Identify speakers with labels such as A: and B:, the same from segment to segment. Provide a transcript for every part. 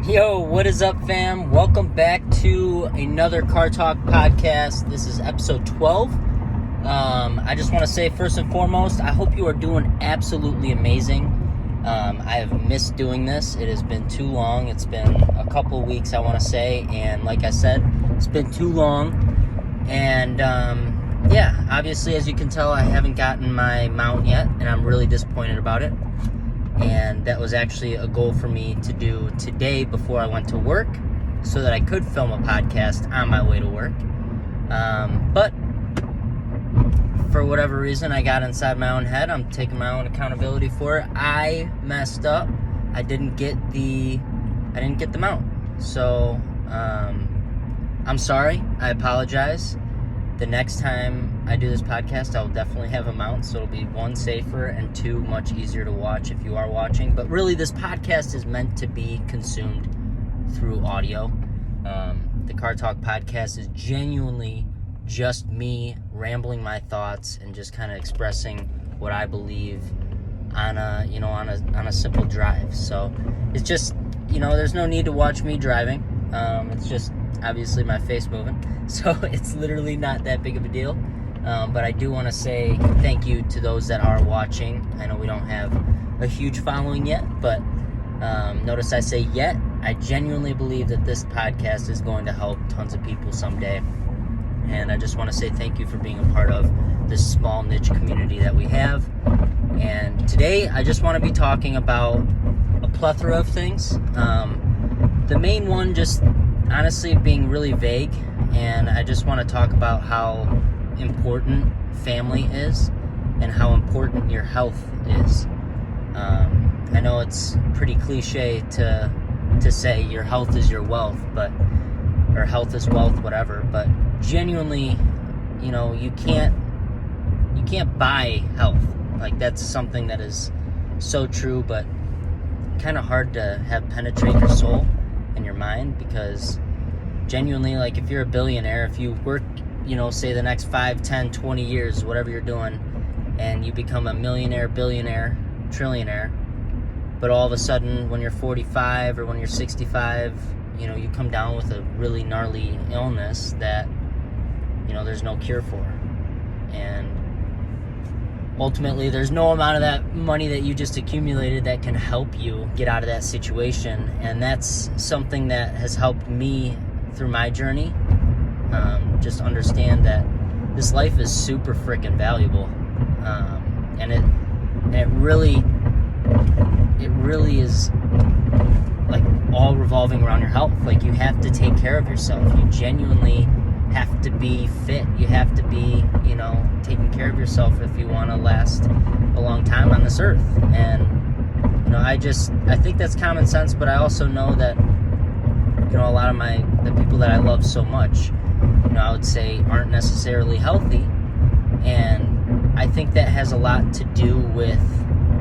A: Yo, what is up, fam? Welcome back to another Car Talk podcast. This is episode 12. I just want to say, first and foremost, I hope you are doing absolutely amazing. I have missed doing this. It has been too long. It's been a couple weeks, I want to say. And like I said, it's been too long. And yeah, obviously, as you can tell, I haven't gotten my mount yet. And I'm really disappointed about it. And that was actually a goal for me to do today before I went to work so that I could film a podcast on my way to work. But for whatever reason, I got inside my own head. I'm taking my own accountability for it. I messed up. I didn't get the mount. So I'm sorry. I apologize. The next time I do this podcast, I'll definitely have a mount, so it'll be one, safer, and two, much easier to watch if you are watching. But really, this podcast is meant to be consumed through audio. The Car Talk podcast is genuinely just me rambling my thoughts and just kind of expressing what I believe on a simple drive. So it's just, there's no need to watch me driving. It's just obviously my face moving, so it's literally not that big of a deal. But I do want to say thank you to those that are watching. I know we don't have a huge following yet, but notice I say yet. I genuinely believe that this podcast is going to help tons of people someday. And I just want to say thank you for being a part of this small niche community that we have. And today I just want to be talking about a plethora of things. The main one just honestly being really vague, and I just want to talk about how important family is and how important your health is. I know it's pretty cliche to say your health is your wealth, or health is wealth, whatever, but genuinely, you can't buy health. Like, that's something that is so true, but kind of hard to have penetrate your soul and your mind, because genuinely, like, if you're a billionaire, if you work, say the next 5, 10, 20 years, whatever you're doing, and you become a millionaire, billionaire, trillionaire, but all of a sudden when you're 45 or when you're 65, you come down with a really gnarly illness that, there's no cure for. And ultimately, there's no amount of that money that you just accumulated that can help you get out of that situation. And that's something that has helped me through my journey. Just understand that this life is super freaking valuable. And it really is like all revolving around your health. Like, you have to take care of yourself. You genuinely have to be fit. You have to be, taking care of yourself if you want to last a long time on this earth. And, I think that's common sense, but I also know that, a lot of the people that I love so much, I would say aren't necessarily healthy. And I think that has a lot to do with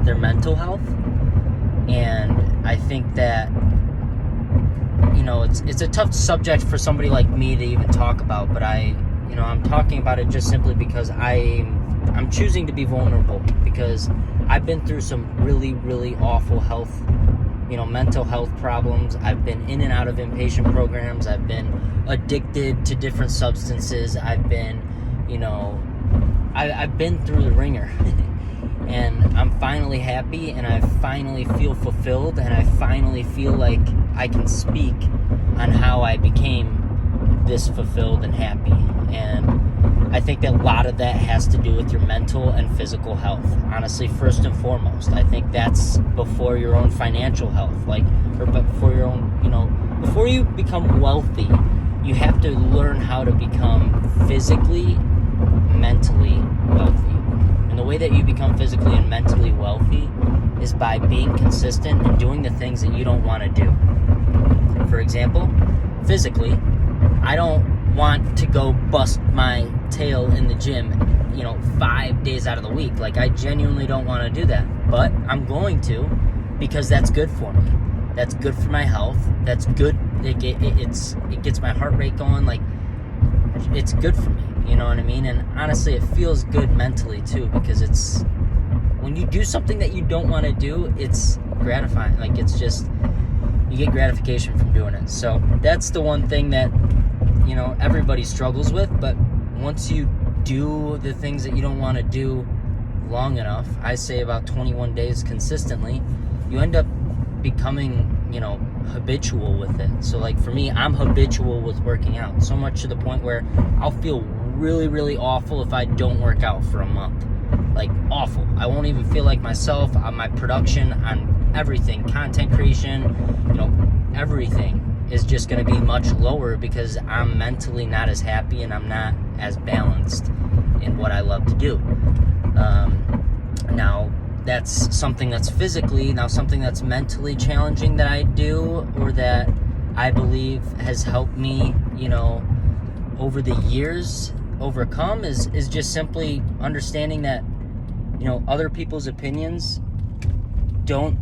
A: their mental health. And I think that, it's a tough subject for somebody like me to even talk about, but I'm talking about it just simply because I'm choosing to be vulnerable, because I've been through some really, really awful health, mental health problems. I've been in and out of inpatient programs. I've been addicted to different substances. I've been, I've been through the ringer. And I'm finally happy, and I finally feel fulfilled, and I finally feel like I can speak on how I became this fulfilled and happy. And I think that a lot of that has to do with your mental and physical health. Honestly, first and foremost, I think that's before your own financial health, or before your own, before you become wealthy, you have to learn how to become physically, mentally wealthy. And the way that you become physically and mentally wealthy is by being consistent and doing the things that you don't want to do. For example, physically, I don't want to go bust my tail in the gym, 5 days out of the week. Like, I genuinely don't want to do that. But I'm going to, because that's good for me. That's good for my health. That's good. It gets my heart rate going. Like, it's good for me. You know what I mean? And honestly, it feels good mentally too, because when you do something that you don't want to do, it's gratifying. Like, it's just, you get gratification from doing it. So that's the one thing that, you know, everybody struggles with. But once you do the things that you don't want to do long enough, I say about 21 days consistently, you end up becoming, you know, habitual with it. So like for me, I'm habitual with working out, so much to the point where I'll feel really, really awful if I don't work out for a month. Like awful. I won't even feel like myself. On my production, on everything, content creation, you know, everything is just going to be much lower because I'm mentally not as happy and I'm not as balanced in what I love to do. Now that's something that's physically, now something that's mentally challenging that I do, or that I believe has helped me, you know, over the years overcome, is just simply understanding that, you know, other people's opinions don't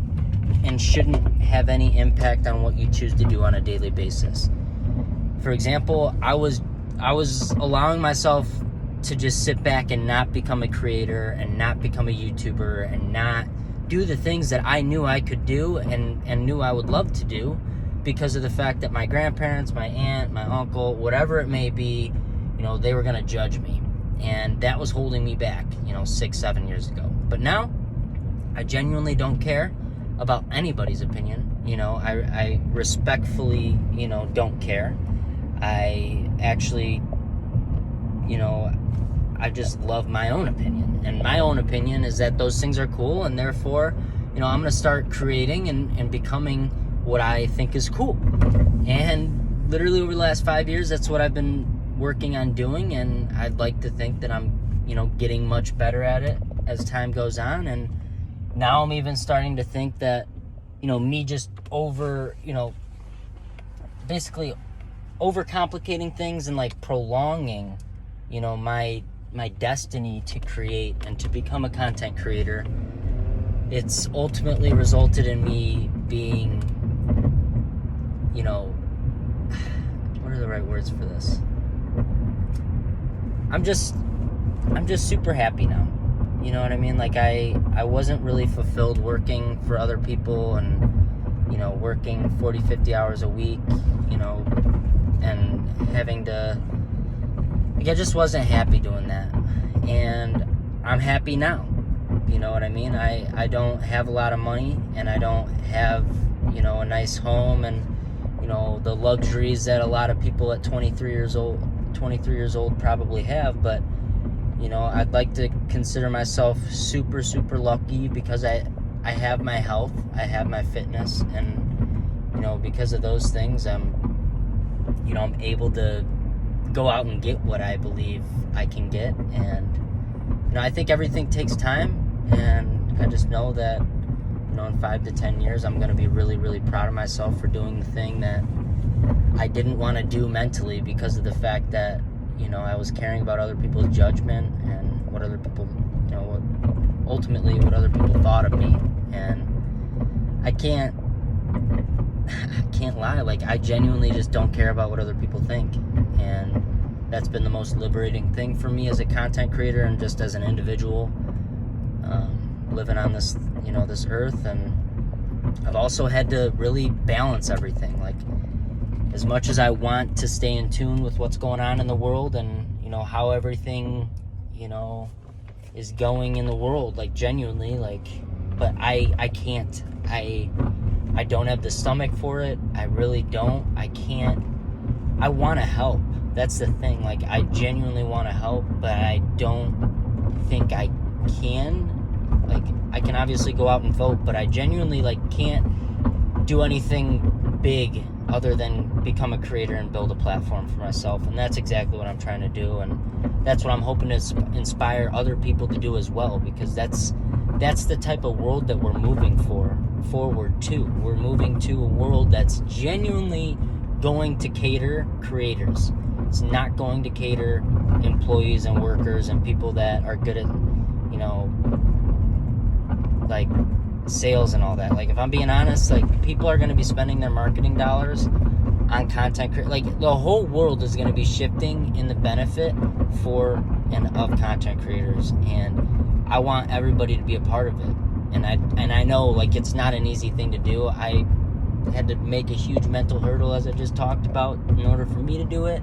A: and shouldn't have any impact on what you choose to do on a daily basis. For example, I was allowing myself to just sit back and not become a creator and not become a YouTuber and not do the things that I knew I could do and knew I would love to do, because of the fact that my grandparents, my aunt, my uncle, whatever it may be, you know, they were going to judge me. And that was holding me back, you know, 6-7 years ago. But now I genuinely don't care about anybody's opinion. You know, I respectfully, you know, don't care. I actually, you know, I just love my own opinion. And my own opinion is that those things are cool, and therefore, you know, I'm going to start creating and becoming what I think is cool. And literally over the last 5 years, that's what I've been working on doing, and I'd like to think that I'm, you know, getting much better at it as time goes on. And now I'm even starting to think that, you know, me just basically overcomplicating things and like prolonging, you know, my destiny to create and to become a content creator, it's ultimately resulted in me being, you know, what are the right words for this? I'm just super happy now. You know what I mean? Like I wasn't really fulfilled working for other people and, you know, working 40, 50 hours a week, you know, and having to, like, I just wasn't happy doing that. And I'm happy now. You know what I mean? I don't have a lot of money, and I don't have, you know, a nice home and, you know, the luxuries that a lot of people at 23 years old probably have. But, you know, I'd like to consider myself super, super lucky because I have my health, I have my fitness, and, you know, because of those things, I'm able to go out and get what I believe I can get. And, you know, I think everything takes time, and I just know that, you know, in 5 to 10 years, I'm going to be really, really proud of myself for doing the thing that I didn't want to do mentally because of the fact that, you know, I was caring about other people's judgment and what other people, you know, what other people thought of me. And I can't lie. Like, I genuinely just don't care about what other people think. And that's been the most liberating thing for me as a content creator and just as an individual, living on this, you know, this earth. And I've also had to really balance everything. Like, as much as I want to stay in tune with what's going on in the world and, you know, how everything, you know, is going in the world, like, genuinely, like, but I can't. I don't have the stomach for it. I really don't. I can't. I want to help. That's the thing. Like, I genuinely want to help, but I don't think I can. Like, I can obviously go out and vote, but I genuinely, like, can't do anything big other than become a creator and build a platform for myself. And that's exactly what I'm trying to do, and that's what I'm hoping to inspire other people to do as well, because that's the type of world that we're moving forward to. We're moving to a world that's genuinely going to cater creators. It's not going to cater employees and workers and people that are good at, you know, like, sales and all that. Like, if I'm being honest, like, people are going to be spending their marketing dollars on content. Like, the whole world is going to be shifting in the benefit for and of content creators, and I want everybody to be a part of it. And I know, like, it's not an easy thing to do. had to make a huge mental hurdle, as I just talked about, in order for me to do it.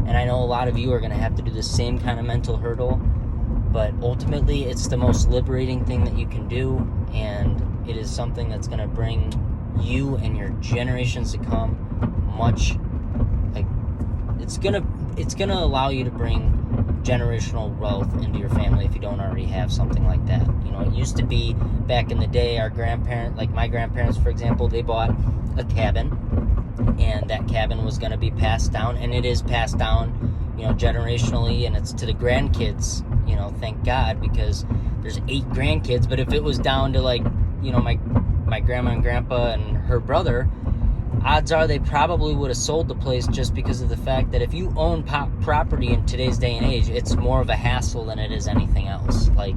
A: And I know a lot of you are going to have to do the same kind of mental hurdle. But ultimately, it's the most liberating thing that you can do. And it is something that's going to bring you and your generations to come much, like, it's gonna allow you to bring generational wealth into your family if you don't already have something like that. You know, it used to be back in the day, my grandparents, for example, they bought a cabin, and that cabin was going to be passed down, and it is passed down, you know, generationally, and it's to the grandkids, you know, thank God, because there's 8 grandkids. But if it was down to, like, you know, my grandma and grandpa and her brother, odds are they probably would have sold the place, just because of the fact that if you own property in today's day and age, it's more of a hassle than it is anything else. Like,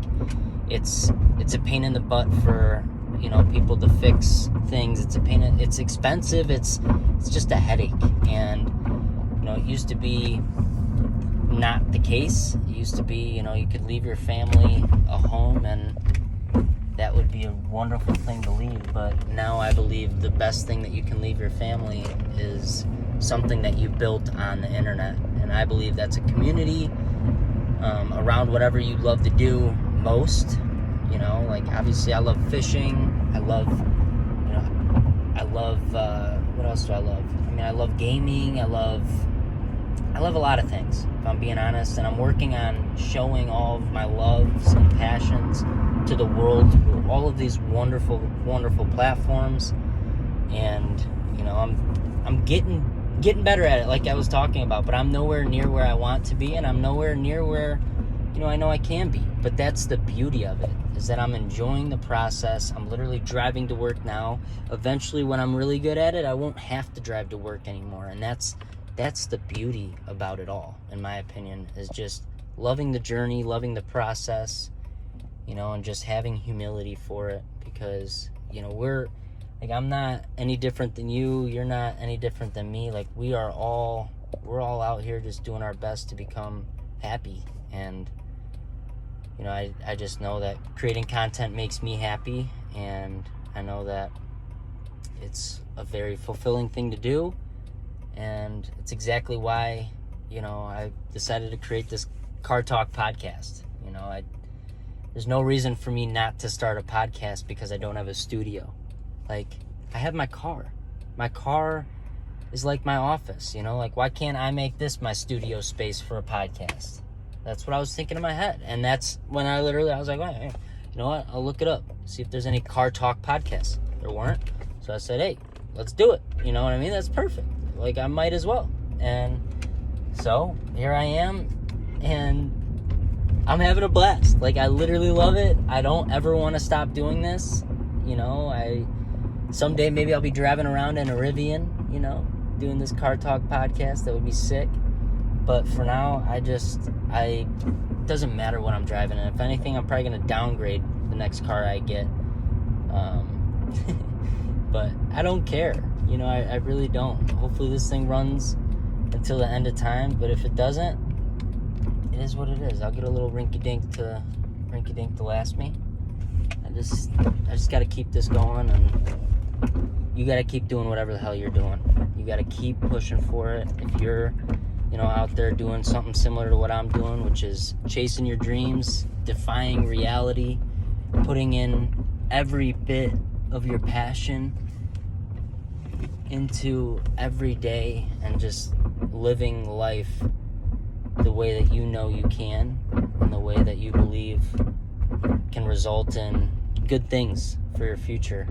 A: it's a pain in the butt for, you know, people to fix things. It's expensive. It's just a headache. And, you know, it used to be not the case. It used to be, you know, you could leave your family a home, and that would be a wonderful thing to leave. But now I believe the best thing that you can leave your family is something that you built on the internet. And I believe that's a community around whatever you love to do most. You know, like, obviously I love fishing. What else do I love? I mean, I love gaming. I love a lot of things, if I'm being honest. And I'm working on showing all of my loves and passions to the world through all of these wonderful, wonderful platforms. And, you know, I'm getting better at it, like I was talking about. But I'm nowhere near where I want to be, and I'm nowhere near where, you know, I know I can be. But that's the beauty of it, is that I'm enjoying the process. I'm literally driving to work now. Eventually, when I'm really good at it, I won't have to drive to work anymore. And that's the beauty about it all, in my opinion, is just loving the journey, loving the process, you know, and just having humility for it. Because, you know, I'm not any different than you. You're not any different than me. Like, we're all out here just doing our best to become happy. And, you know, I just know that creating content makes me happy, and I know that it's a very fulfilling thing to do. And it's exactly why, you know, I decided to create this Car Talk podcast. You know, there's no reason for me not to start a podcast because I don't have a studio. Like, I have my car. My car is like my office, you know? Like, why can't I make this my studio space for a podcast? That's what I was thinking in my head. And that's when I was like, hey, you know what? I'll look it up, see if there's any Car Talk podcasts. There weren't. So I said, hey, let's do it. You know what I mean? That's perfect. Like, I might as well. And so here I am, and I'm having a blast. Like, I literally love it. I don't ever want to stop doing this. You know, someday maybe I'll be driving around in a Rivian, you know, doing this Car Talk podcast. That would be sick. But for now, it doesn't matter what I'm driving. And if anything, I'm probably going to downgrade the next car I get. But I don't care. You know, I really don't. Hopefully this thing runs until the end of time. But if it doesn't, it is what it is. I'll get a little rinky-dink to last me. I just got to keep this going, and you got to keep doing whatever the hell you're doing. You got to keep pushing for it. If you're, you know, out there doing something similar to what I'm doing, which is chasing your dreams, defying reality, putting in every bit of your passion into every day, and just living life the way that you know you can, and the way that you believe can result in good things for your future.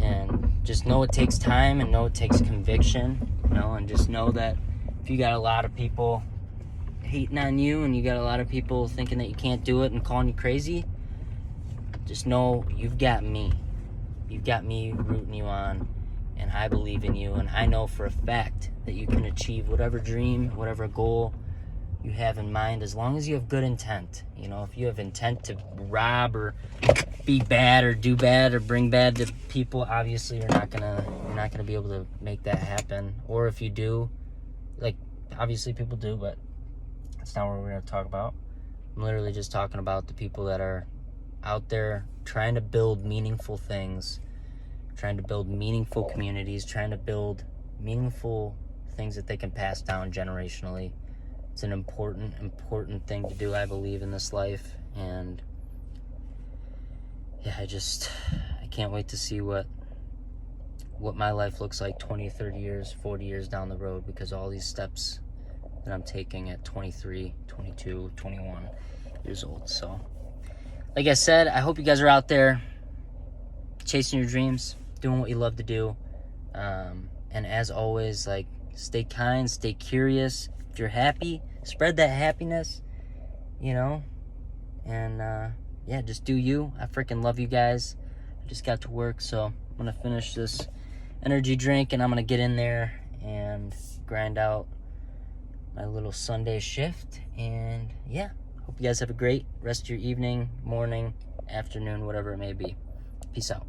A: And just know it takes time, and know it takes conviction, you know, and just know that if you got a lot of people hating on you, and you got a lot of people thinking that you can't do it and calling you crazy, just know you've got me. You've got me rooting you on, and I believe in you, and I know for a fact that you can achieve whatever dream, whatever goal you have in mind, as long as you have good intent. You know, if you have intent to rob or be bad or do bad or bring bad to people, obviously you're not gonna be able to make that happen. Or if you do, like, obviously people do, but that's not what we're gonna talk about. I'm literally just talking about the people that are out there trying to build meaningful things, trying to build meaningful communities, trying to build meaningful things that they can pass down generationally. It's an important thing to do, I believe, in this life. And yeah, I can't wait to see what my life looks like 20, 30 years, 40 years down the road, because all these steps that I'm taking at 23, 22, 21 years old. So, like I said, I hope you guys are out there chasing your dreams, doing what you love to do. And as always, like, stay kind, stay curious. If you're happy, spread that happiness, you know? And, yeah, just do you. I freaking love you guys. I just got to work, so I'm going to finish this energy drink, and I'm going to get in there and grind out my little Sunday shift. And, yeah, hope you guys have a great rest of your evening, morning, afternoon, whatever it may be. Peace out.